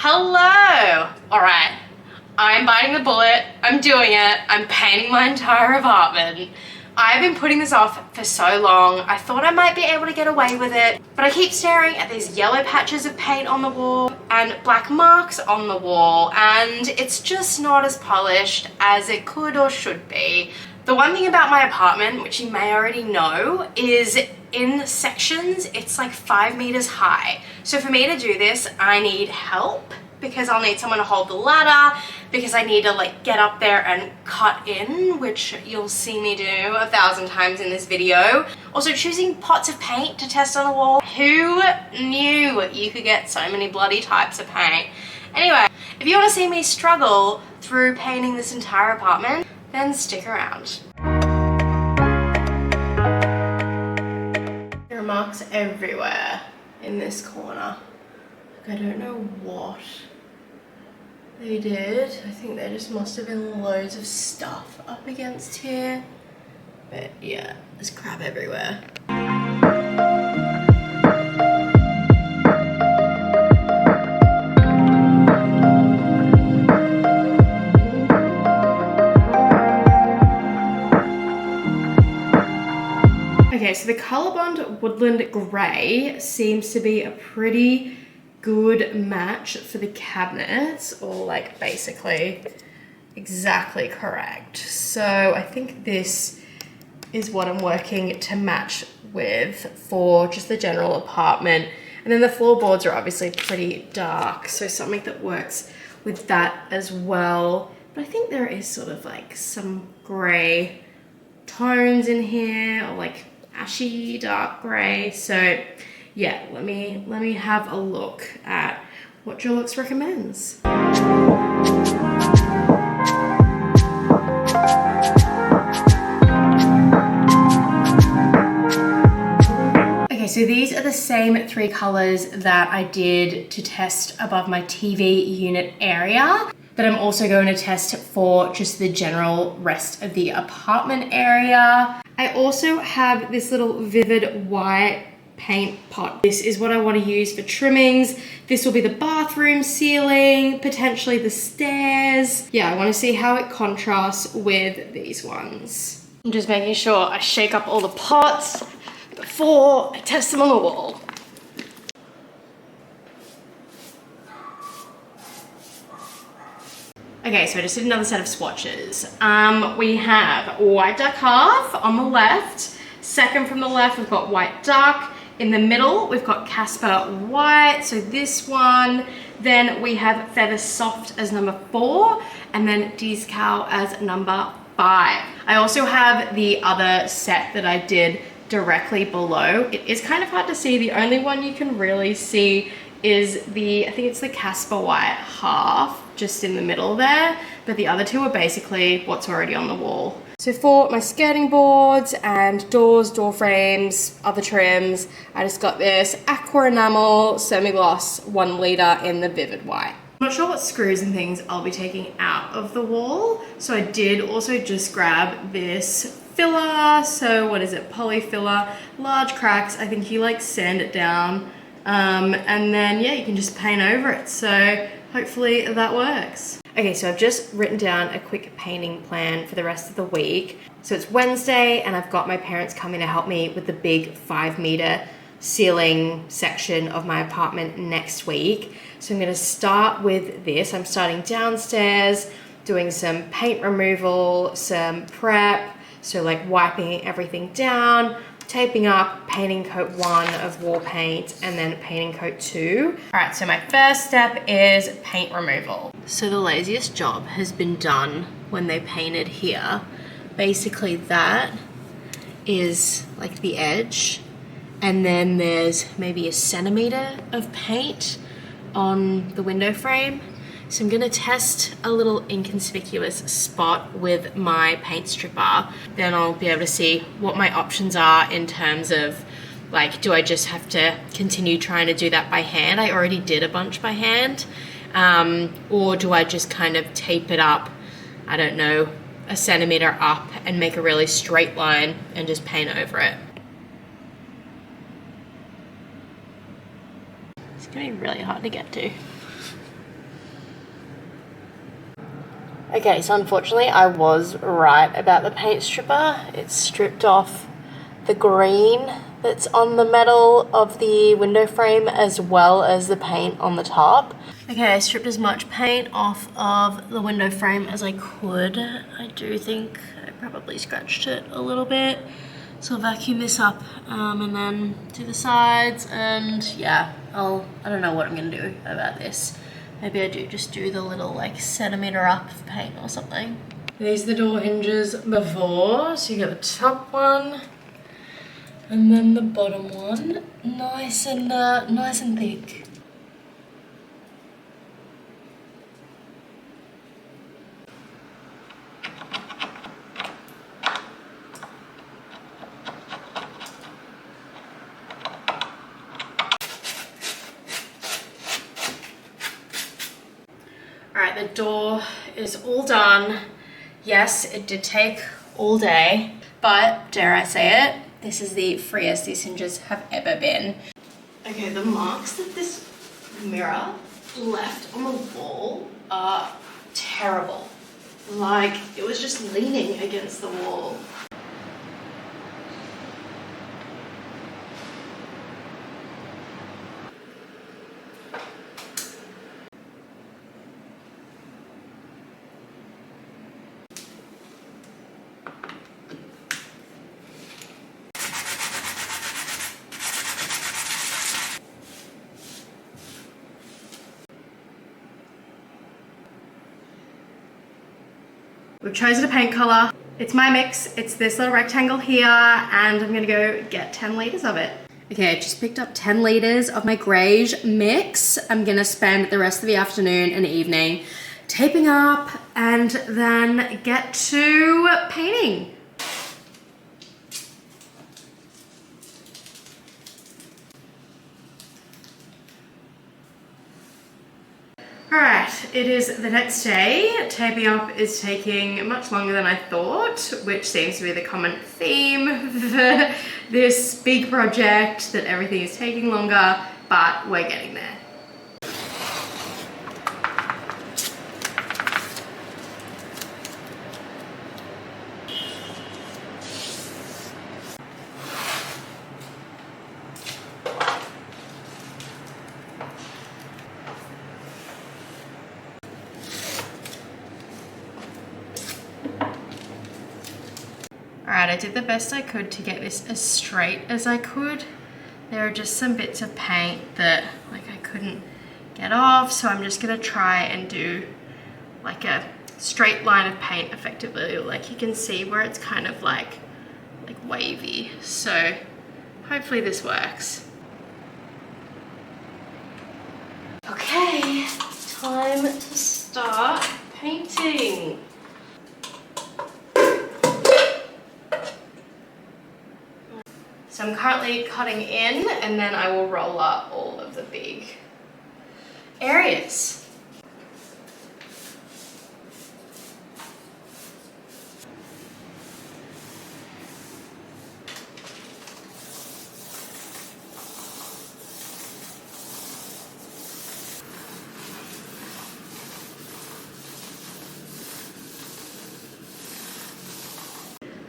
Hello! Alright, I'm biting the bullet, I'm doing it, I'm painting my entire apartment. I've been putting this off for so long. I thought I might be able to get away with it, but I keep staring at these yellow patches of paint on the wall and black marks on the wall, and it's just not as polished as it could or should be. The one thing about my apartment, which you may already know, is in sections, it's like 5 meters high. So for me to do this, I need help because I'll need someone to hold the ladder, because I need to like get up there and cut in, which you'll see me do 1,000 times in this video. Also choosing pots of paint to test on the wall. Who knew you could get so many bloody types of paint? Anyway, if you want to see me struggle through painting this entire apartment, then stick around. There are marks everywhere in this corner. I don't know what they did. I think there just must have been loads of stuff up against here. But yeah, there's crap everywhere. Okay, so the Colorbond Woodland Grey seems to be a pretty good match for the cabinets, or like basically exactly correct. So I think this is what I'm working to match with for just the general apartment. And then the floorboards are obviously pretty dark, so something that works with that as well. But I think there is sort of like some grey tones in here, or like ashy dark grey. So yeah, let me have a look at what Dulux recommends. Okay, so these are the same 3 colors that I did to test above my TV unit area, that I'm also going to test for just the general rest of the apartment area. I also have this little vivid white paint pot. This is what I want to use for trimmings. This will be the bathroom ceiling, potentially the stairs. Yeah, I want to see how it contrasts with these ones. I'm just making sure I shake up all the pots before I test them on the wall. Okay, so I just did another set of swatches. We have white duck half on the left. Second from the left, we've got white duck. In the middle, we've got Casper white, so this one. Then we have Feather Soft as number 4, and then Deescal as number 5. I also have the other set that I did directly below. It is kind of hard to see. The only one you can really see is I think it's the Casper white half, just in the middle there, but the other 2 are basically what's already on the wall. So for my skirting boards and doors, door frames, other trims, I just got this aqua enamel semi-gloss 1 litre in the vivid white. I'm not sure what screws and things I'll be taking out of the wall, so I did also just grab this filler. So what is it, poly filler, large cracks. I think you like sand it down, and then yeah, you can just paint over it. So hopefully that works. Okay, so I've just written down a quick painting plan for the rest of the week. So it's Wednesday and I've got my parents coming to help me with the big 5 meter ceiling section of my apartment next week. So I'm gonna start with this. I'm starting downstairs, doing some paint removal, some prep, so like wiping everything down, taping up, painting coat 1 of wall paint, and then painting coat 2. All right, so my first step is paint removal. So the laziest job has been done when they painted here. Basically that is like the edge, and then there's maybe 1 centimeter of paint on the window frame. So I'm gonna test a little inconspicuous spot with my paint stripper. Then I'll be able to see what my options are in terms of like, do I just have to continue trying to do that by hand? I already did a bunch by hand. Or do I just kind of tape it up, I don't know, 1 centimeter up and make a really straight line and just paint over it. It's gonna be really hard to get to. Okay, so unfortunately I was right about the paint stripper. It stripped off the green that's on the metal of the window frame as well as the paint on the top. Okay, I stripped as much paint off of the window frame as I could. I do think I probably scratched it a little bit. So I'll vacuum this up and then do the sides, and yeah, I don't know what I'm gonna do about this. Maybe I do just do the little like centimeter up of paint or something. These are the door hinges before, so you got the top one and then the bottom one, nice and thick. Alright, the door is all done. Yes, it did take all day, but dare I say it, this is the freest these hinges have ever been. Okay, the marks that this mirror left on the wall are terrible. Like, it was just leaning against the wall. We've chosen a paint color. It's my mix. It's this little rectangle here, and I'm gonna go get 10 liters of it. Okay, I just picked up 10 liters of my greige mix. I'm gonna spend the rest of the afternoon and evening taping up and then get to painting. Alright, it is the next day. Taping up is taking much longer than I thought, which seems to be the common theme for this big project, that everything is taking longer, but we're getting there. Alright, I did the best I could to get this as straight as I could. There are just some bits of paint that I couldn't get off, so I'm just gonna try and do like a straight line of paint effectively. Like you can see where it's kind of like wavy. So hopefully this works. Okay, time to start painting. So I'm currently cutting in, and then I will roll up all of the big areas.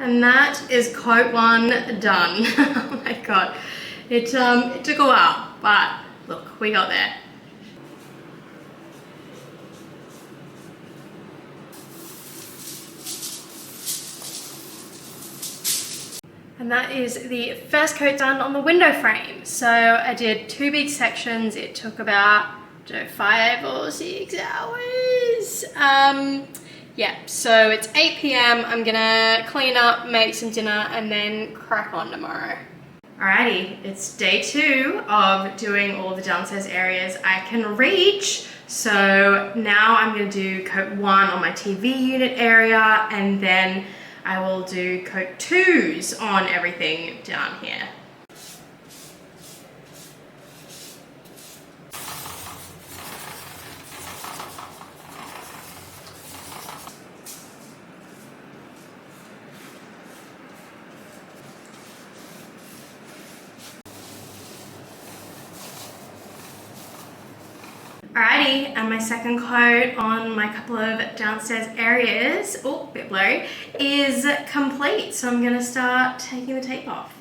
And that is coat one done. Oh my god. It took a while, but look, we got there. And that is the first coat done on the window frame. So I did 2 big sections. It took about, I don't know, 5 or 6 hours. Yeah, so it's 8 p.m. I'm gonna clean up, make some dinner, and then crack on tomorrow. Alrighty, it's day 2 of doing all the downstairs areas I can reach. So now I'm gonna do coat 1 on my TV unit area, and then I will do coat 2s on everything down here. Alrighty, and my second coat on my couple of downstairs areas, oh, a bit blurry, is complete. So I'm gonna start taking the tape off.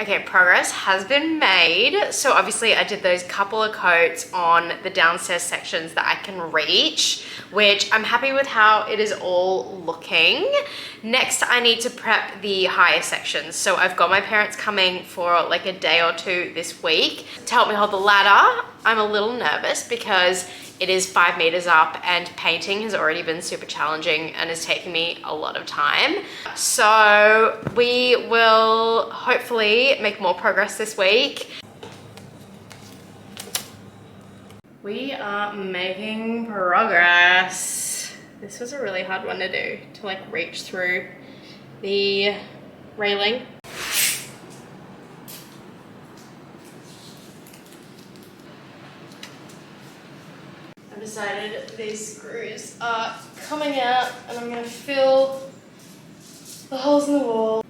Okay, progress has been made. So obviously I did those couple of coats on the downstairs sections that I can reach, which I'm happy with how it is all looking. Next, I need to prep the higher sections. So I've got my parents coming for like a day or two this week to help me hold the ladder. I'm a little nervous because it is 5 meters up and painting has already been super challenging and is taking me a lot of time. So we will hopefully make more progress this week. We are making progress. This was a really hard one to do, to like reach through the railing. I've decided these screws are coming out and I'm going to fill the holes in the wall.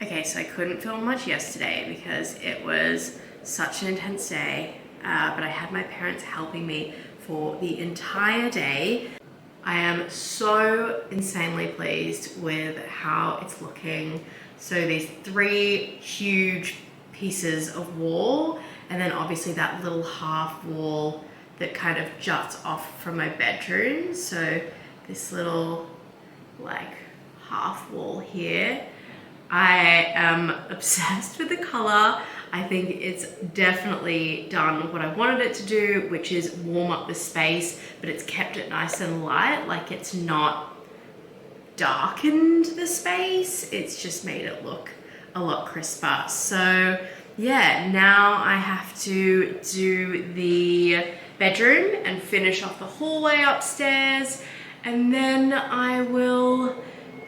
Okay, so I couldn't film much yesterday because it was such an intense day, but I had my parents helping me for the entire day. I am so insanely pleased with how it's looking. So these 3 huge pieces of wall, and then obviously that little half wall that kind of juts off from my bedroom. So this little like half wall here. I am obsessed with the color. I think it's definitely done what I wanted it to do, which is warm up the space, but it's kept it nice and light. Like it's not darkened the space. It's just made it look a lot crisper. So yeah, now I have to do the bedroom and finish off the hallway upstairs, and then I will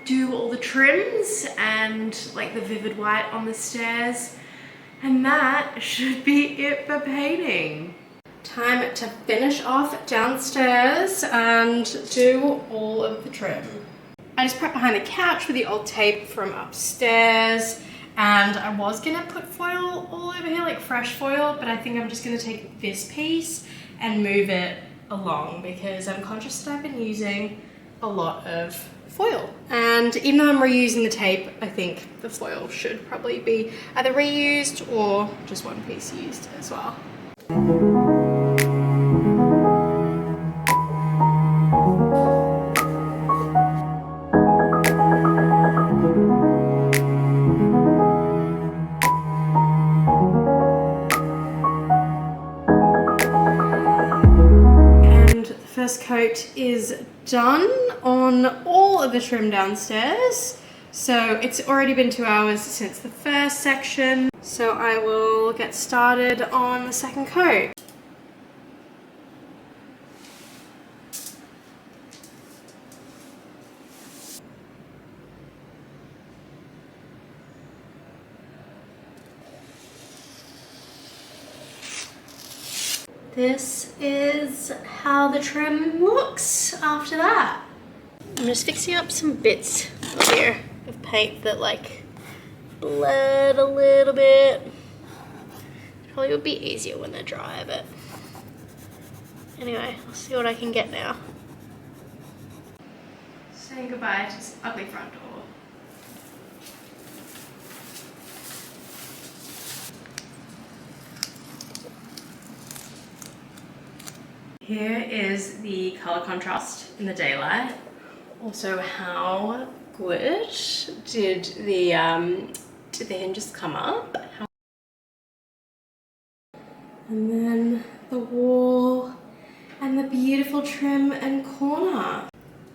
do all the trims and like the vivid white on the stairs, and that should be it for painting. Time to finish off downstairs and do all of the trim. I just prepped behind the couch with the old tape from upstairs, and I was gonna put foil all over here, like fresh foil, but I think I'm just gonna take this piece and move it along because I'm conscious that I've been using a lot of foil, and even though I'm reusing the tape, I think the foil should probably be either reused or just one piece used as well. And the first coat is done on all of the trim downstairs. So it's already been 2 hours since the first section. So I will get started on the second coat. This is how the trim looks after that. I'm just fixing up some bits here of paint that like bled a little bit. Probably would be easier when they're dry, but anyway, I'll see what I can get now. Saying goodbye to this ugly front door. Here is the color contrast in the daylight. Also, how good did the hinges come up? And then the wall and the beautiful trim and corner.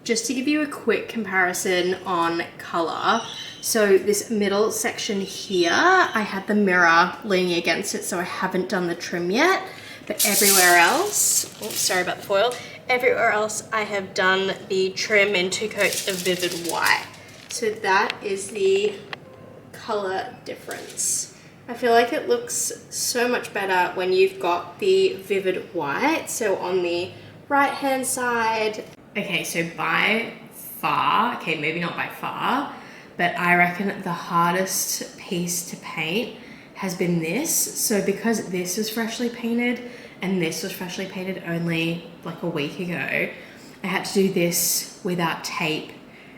just to give you a quick comparison on color. So this middle section here, I had the mirror leaning against it, so I haven't done the trim yet. But everywhere else, oops, sorry about the foil. Everywhere else I have done the trim in 2 coats of vivid white. So that is the color difference. I feel like it looks so much better when you've got the vivid white. So on the right hand side. Okay, so by far, okay, maybe not by far, but I reckon the hardest piece to paint has been this. So because this was freshly painted and this was freshly painted only like a week ago, I had to do this without tape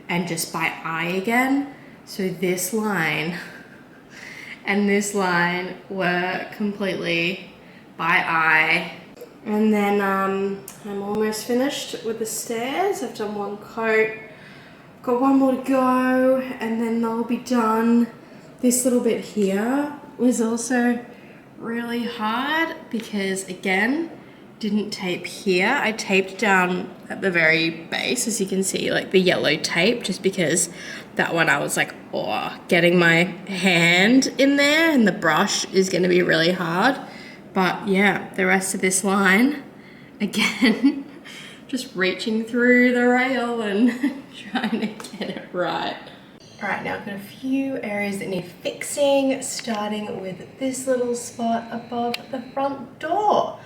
and just by eye again. So this line and this line were completely by eye. And then I'm almost finished with the stairs. I've done 1 coat, got 1 more to go, and then they'll be done. This little bit here was also really hard because, again, didn't tape here. I taped down at the very base, as you can see, like the yellow tape, just because that one I was like, oh, getting my hand in there and the brush is gonna be really hard. But yeah, the rest of this line, again, just reaching through the rail and trying to get it right. All right, now I've got a few areas that need fixing, starting with this little spot above the front door.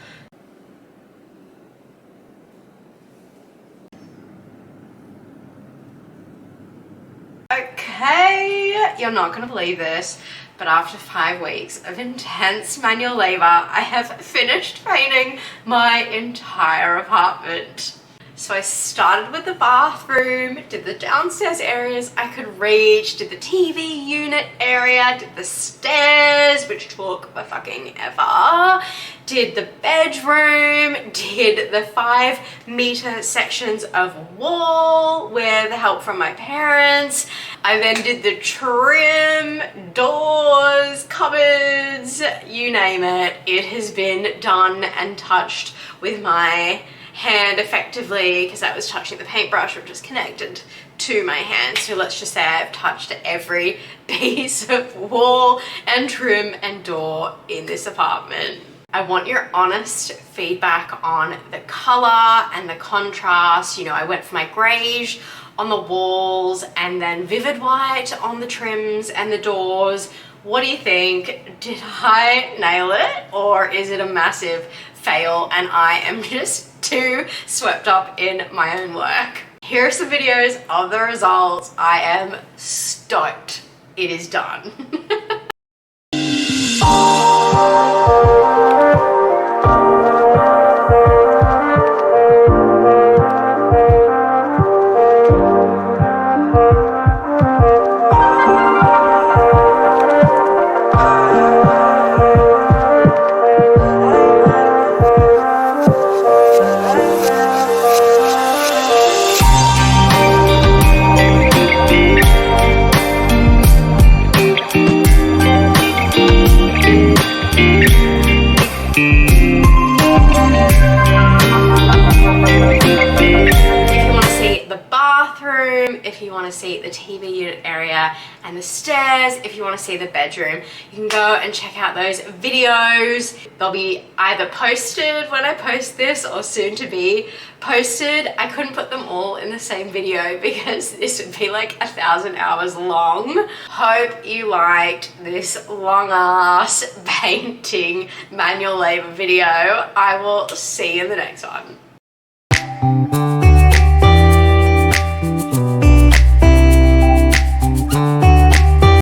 Okay, you're not gonna believe this, but after 5 weeks of intense manual labor, I have finished painting my entire apartment. So I started with the bathroom, did the downstairs areas I could reach, did the TV unit area, did the stairs, which took a fucking ever, did the bedroom, did the 5-meter sections of wall with the help from my parents. I then did the trim, doors, cupboards, you name it. It has been done and touched with my hand effectively, because I was touching the paintbrush, which was connected to my hand. So let's just say I've touched every piece of wall and trim and door in this apartment. I want your honest feedback on the color and the contrast. You know, I went for my greige on the walls and then vivid white on the trims and the doors. What do you think? Did I nail it, or is it a massive fail and I am just too swept up in my own work? Here are some videos of the results. I am stoked it is done. If you want to see the TV unit area and the stairs, if you want to see the bedroom, you can go and check out those videos. They'll be either posted when I post this or soon to be posted. I couldn't put them all in the same video because this would be like 1,000 hours long. Hope you liked this long ass painting manual labor video. I will see you in the next one.